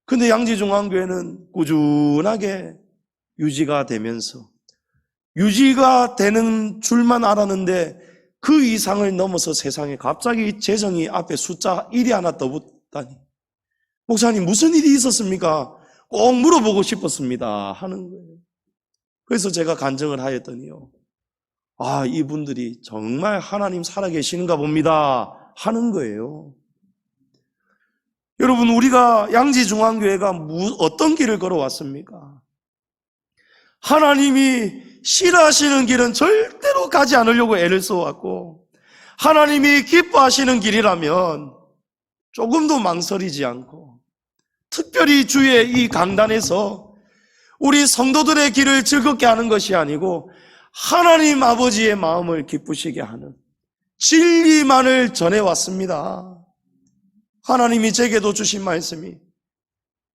근데 양지중앙교회는 꾸준하게 유지가 되면서, 유지가 되는 줄만 알았는데 그 이상을 넘어서 세상에 갑자기 재정이 앞에 숫자 1이 하나 더 붙다니, 목사님 무슨 일이 있었습니까? 꼭 물어보고 싶었습니다 하는 거예요. 그래서 제가 간증을 하였더니요, 아, 이분들이 정말 하나님 살아계시는가 봅니다 하는 거예요. 여러분, 우리가 양지중앙교회가 어떤 길을 걸어왔습니까? 하나님이 싫어하시는 길은 절대로 가지 않으려고 애를 써왔고, 하나님이 기뻐하시는 길이라면 조금도 망설이지 않고, 특별히 주의 이 강단에서 우리 성도들의 길을 즐겁게 하는 것이 아니고 하나님 아버지의 마음을 기쁘시게 하는 진리만을 전해왔습니다. 하나님이 제게도 주신 말씀이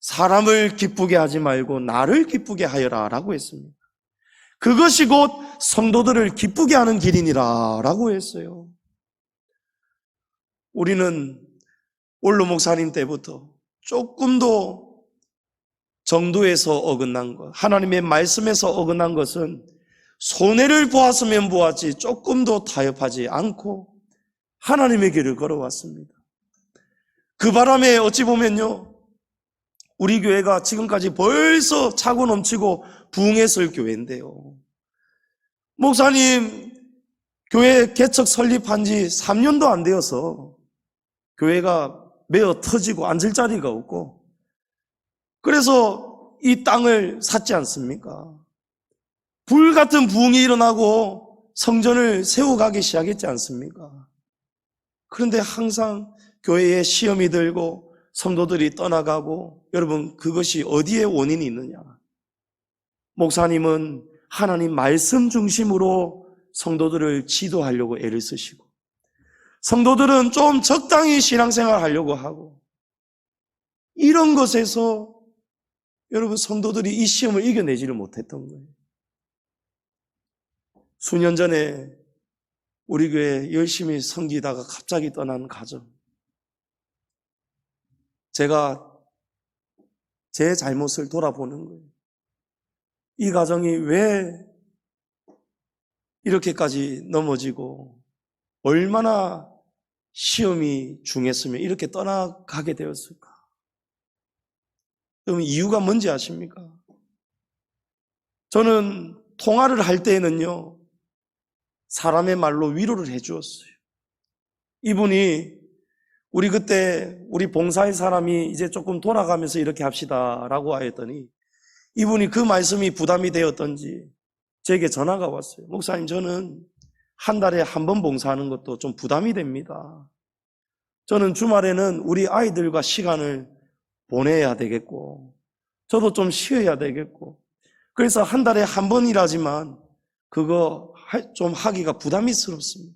사람을 기쁘게 하지 말고 나를 기쁘게 하여라 라고 했습니다. 그것이 곧 성도들을 기쁘게 하는 길이니라 라고 했어요. 우리는 원로 목사님 때부터 조금도 정도에서 어긋난 것, 하나님의 말씀에서 어긋난 것은 손해를 보았으면 보았지 조금도 타협하지 않고 하나님의 길을 걸어왔습니다. 그 바람에 어찌 보면요, 우리 교회가 지금까지 벌써 차고 넘치고 부흥했을 교회인데요, 목사님 교회 개척 설립한 지 3년도 안 되어서 교회가 메어 터지고 앉을 자리가 없고, 그래서 이 땅을 샀지 않습니까? 불같은 부흥이 일어나고 성전을 세워가기 시작했지 않습니까? 그런데 항상 교회에 시험이 들고 성도들이 떠나가고, 여러분, 그것이 어디에 원인이 있느냐? 목사님은 하나님 말씀 중심으로 성도들을 지도하려고 애를 쓰시고, 성도들은 좀 적당히 신앙생활 하려고 하고, 이런 것에서 여러분 성도들이 이 시험을 이겨내지를 못했던 거예요. 수년 전에 우리 교회 열심히 섬기다가 갑자기 떠난 가정. 제가 제 잘못을 돌아보는 거예요. 이 가정이 왜 이렇게까지 넘어지고 얼마나 시험이 중했으면 이렇게 떠나가게 되었을까? 그럼 이유가 뭔지 아십니까? 저는 통화를 할 때에는요, 사람의 말로 위로를 해주었어요. 이분이 우리 그때 우리 봉사의 사람이 이제 조금 돌아가면서 이렇게 합시다 라고 하였더니 이분이 그 말씀이 부담이 되었던지 제게 전화가 왔어요. 목사님, 저는 한 달에 한 번 봉사하는 것도 좀 부담이 됩니다. 저는 주말에는 우리 아이들과 시간을 보내야 되겠고 저도 좀 쉬어야 되겠고 그래서 한 달에 한 번이라지만 그거 좀 하기가 부담스럽습니다.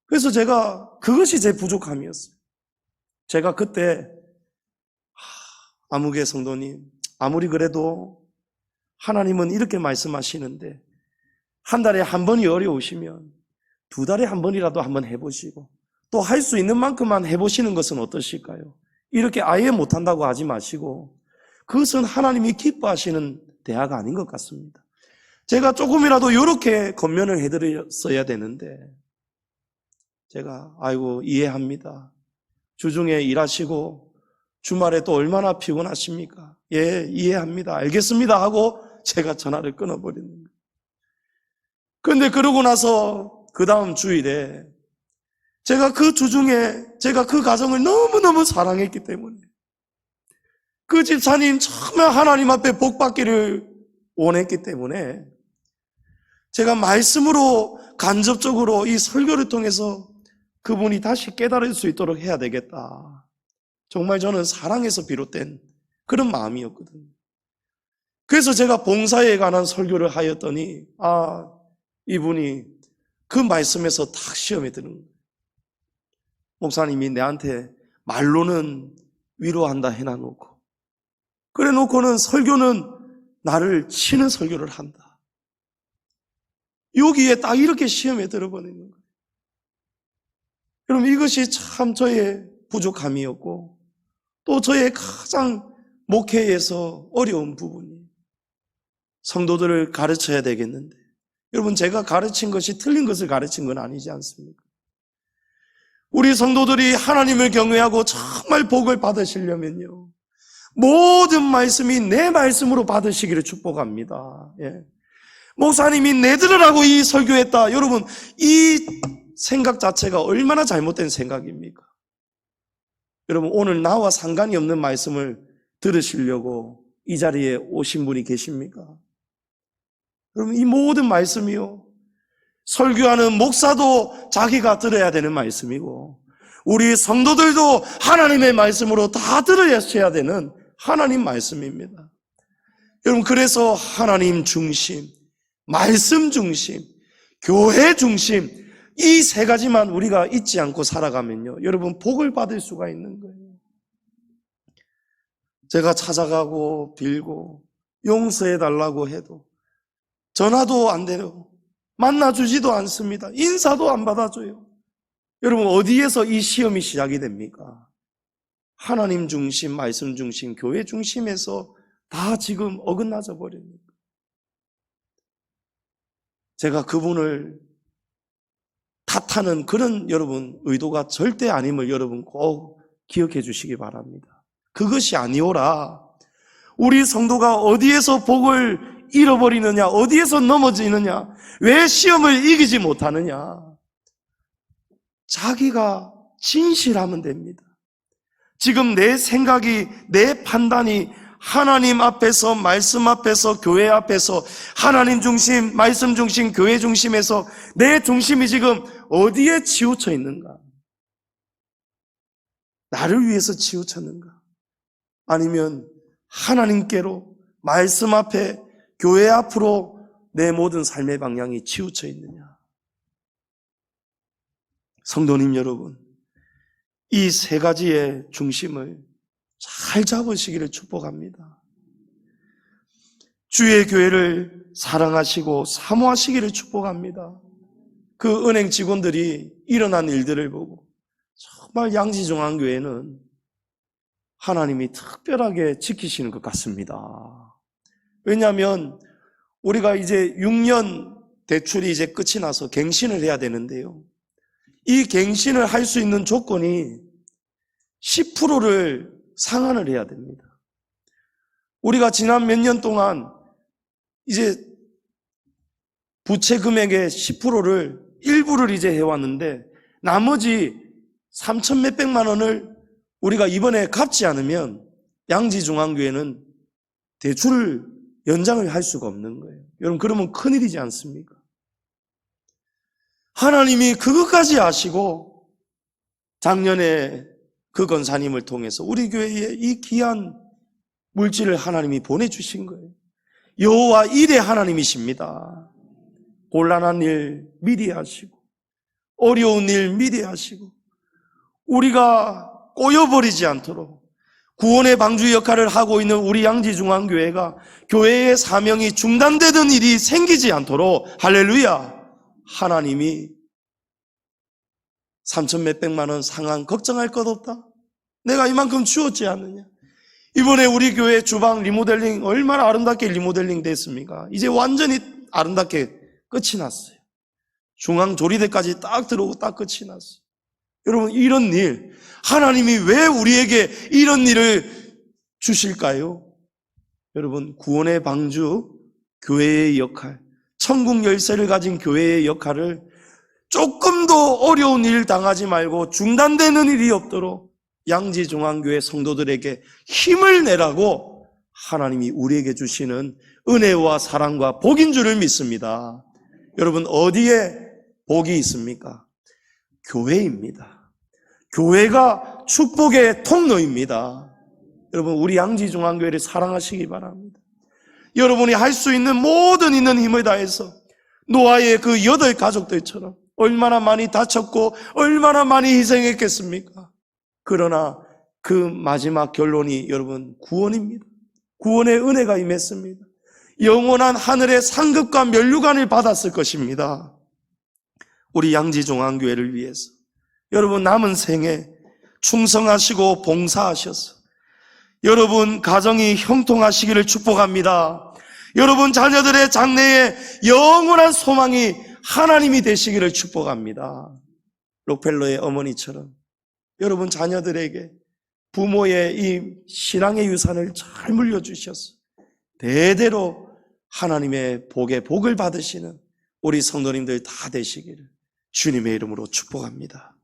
그래서 제가 그것이 제 부족함이었어요. 제가 그때 아무개 성도님, 아무리 그래도 하나님은 이렇게 말씀하시는데 한 달에 한 번이 어려우시면 두 달에 한 번이라도 한번 해보시고 또 할 수 있는 만큼만 해보시는 것은 어떠실까요? 이렇게 아예 못한다고 하지 마시고 그것은 하나님이 기뻐하시는 대화가 아닌 것 같습니다. 제가 조금이라도 이렇게 권면을 해드렸어야 되는데 제가 아이고 이해합니다. 주중에 일하시고 주말에 또 얼마나 피곤하십니까? 예, 이해합니다. 알겠습니다 하고 제가 전화를 끊어버리는 거예요. 그런데 그러고 나서 그 다음 주일에 제가 그 주중에 제가 그 가정을 너무너무 사랑했기 때문에 그 집사님 정말 하나님 앞에 복 받기를 원했기 때문에 제가 말씀으로 간접적으로 이 설교를 통해서 그분이 다시 깨달을 수 있도록 해야 되겠다. 정말 저는 사랑에서 비롯된 그런 마음이었거든요. 그래서 제가 봉사에 관한 설교를 하였더니 이분이 그 말씀에서 딱 시험에 드는 거예요. 목사님이 내한테 말로는 위로한다 해놔놓고 그래 놓고는 설교는 나를 치는 설교를 한다. 여기에 딱 이렇게 시험에 들어버리는 거예요. 여러분 이것이 참 저의 부족함이었고 또 저의 가장 목회에서 어려운 부분이 성도들을 가르쳐야 되겠는데 여러분 제가 가르친 것이 틀린 것을 가르친 건 아니지 않습니까? 우리 성도들이 하나님을 경외하고 정말 복을 받으시려면요 모든 말씀이 내 말씀으로 받으시기를 축복합니다. 예. 목사님이 내 들으라고 이 설교했다. 여러분 이 생각 자체가 얼마나 잘못된 생각입니까? 여러분 오늘 나와 상관이 없는 말씀을 들으시려고 이 자리에 오신 분이 계십니까? 여러분 이 모든 말씀이요 설교하는 목사도 자기가 들어야 되는 말씀이고 우리 성도들도 하나님의 말씀으로 다 들어야 되는 하나님 말씀입니다. 여러분 그래서 하나님 중심, 말씀 중심, 교회 중심 이 세 가지만 우리가 잊지 않고 살아가면요 여러분 복을 받을 수가 있는 거예요. 제가 찾아가고 빌고 용서해달라고 해도 전화도 안 되고 만나주지도 않습니다. 인사도 안 받아줘요. 여러분 어디에서 이 시험이 시작이 됩니까? 하나님 중심, 말씀 중심, 교회 중심에서 다 지금 어긋나져 버립니다. 제가 그분을 탓하는 그런 여러분 의도가 절대 아님을 여러분 꼭 기억해 주시기 바랍니다. 그것이 아니오라 우리 성도가 어디에서 복을 잃어버리느냐, 어디에서 넘어지느냐, 왜 시험을 이기지 못하느냐, 자기가 진실하면 됩니다. 지금 내 생각이, 내 판단이 하나님 앞에서, 말씀 앞에서, 교회 앞에서, 하나님 중심, 말씀 중심, 교회 중심에서 내 중심이 지금 어디에 치우쳐 있는가? 나를 위해서 치우쳤는가? 아니면 하나님께로, 말씀 앞에, 교회 앞으로 내 모든 삶의 방향이 치우쳐 있느냐? 성도님 여러분, 이 세 가지의 중심을 잘 잡으시기를 축복합니다. 주의 교회를 사랑하시고 사모하시기를 축복합니다. 그 은행 직원들이 일어난 일들을 보고 정말 양지중앙교회는 하나님이 특별하게 지키시는 것 같습니다. 왜냐하면 우리가 이제 6년 대출이 이제 끝이 나서 갱신을 해야 되는데요. 이 갱신을 할 수 있는 조건이 10%를 상환을 해야 됩니다. 우리가 지난 몇 년 동안 이제 부채 금액의 10%를 일부를 이제 해왔는데 나머지 3천 몇백만 원을 우리가 이번에 갚지 않으면 양지중앙교회는 대출을 연장을 할 수가 없는 거예요. 여러분, 그러면 큰일이지 않습니까? 하나님이 그것까지 아시고 작년에 그 권사님을 통해서 우리 교회에 이 귀한 물질을 하나님이 보내주신 거예요. 여호와 일의 하나님이십니다. 곤란한 일 미리 하시고 어려운 일 미리 하시고 우리가 꼬여버리지 않도록 구원의 방주 역할을 하고 있는 우리 양지중앙교회가 교회의 사명이 중단되던 일이 생기지 않도록 할렐루야, 하나님이 3천 몇백만 원 상한 걱정할 것 없다. 내가 이만큼 주었지 않느냐. 이번에 우리 교회 주방 리모델링 얼마나 아름답게 리모델링 됐습니까? 이제 완전히 아름답게 끝이 났어요. 중앙 조리대까지 딱 들어오고 딱 끝이 났어요. 여러분, 이런 일, 하나님이 왜 우리에게 이런 일을 주실까요? 여러분, 구원의 방주, 교회의 역할, 천국 열쇠를 가진 교회의 역할을 조금도 어려운 일 당하지 말고 중단되는 일이 없도록 양지중앙교회 성도들에게 힘을 내라고 하나님이 우리에게 주시는 은혜와 사랑과 복인 줄을 믿습니다. 여러분, 어디에 복이 있습니까? 교회입니다. 교회가 축복의 통로입니다. 여러분, 우리 양지중앙교회를 사랑하시기 바랍니다. 여러분이 할 수 있는 모든 있는 힘을 다해서 노아의 그 8 가족들처럼 얼마나 많이 다쳤고 얼마나 많이 희생했겠습니까? 그러나 그 마지막 결론이 여러분 구원입니다. 구원의 은혜가 임했습니다. 영원한 하늘의 상급과 면류관을 받았을 것입니다. 우리 양지중앙교회를 위해서 여러분 남은 생에 충성하시고 봉사하셔서 여러분 가정이 형통하시기를 축복합니다. 여러분 자녀들의 장래에 영원한 소망이 하나님이 되시기를 축복합니다. 록펠러의 어머니처럼 여러분 자녀들에게 부모의 이 신앙의 유산을 잘 물려주셔서 대대로 하나님의 복의 복을 받으시는 우리 성도님들 다 되시기를 주님의 이름으로 축복합니다.